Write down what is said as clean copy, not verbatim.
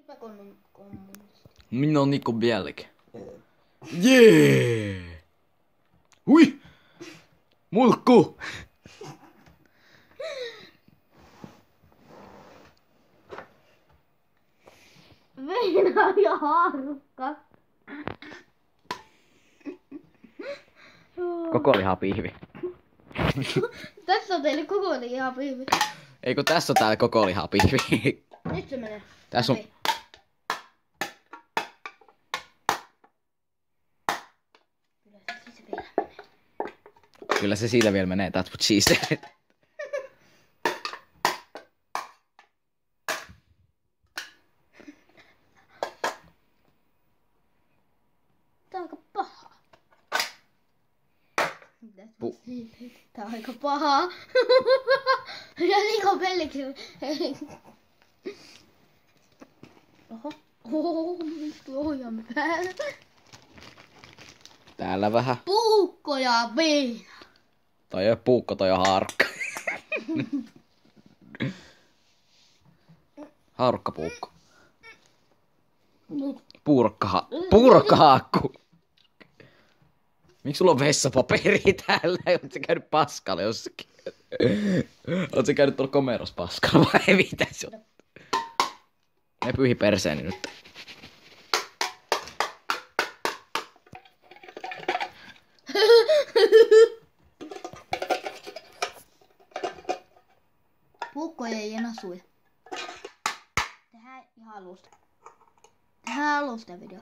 Mä kommunisti. Minä on Niko Bjälk. Jee! Hui! Mulkku! Veina ja Haarukka. Koko lihapihvi. Tässä on teille koko lihapihvi. Eikö tässä on täällä koko lihapihvi? Nyt se menee. Tässä on... Kyllä se siitä vielä menee, that's what she said. Tää on aika paha. Tää on aika paha. Ja Niko Bjälkki. Oho. Oho, ohjaamme päällä. Täällä vähän. Puukko ja Veina. Toi ei oo puukko, toi on haarukka. Haarukkapuukko. Puurokkahaakku. Miksi sulla on vessapaperi täällä? Oot sä käynyt paskalla jossakin? Oot sä käynyt tuolla komerossa paskalla vai mitä se on? Ne pyyhi perseeni nyt. Puukko ei enää suja. Tehdään ihan alusta. Tehdään alusta video.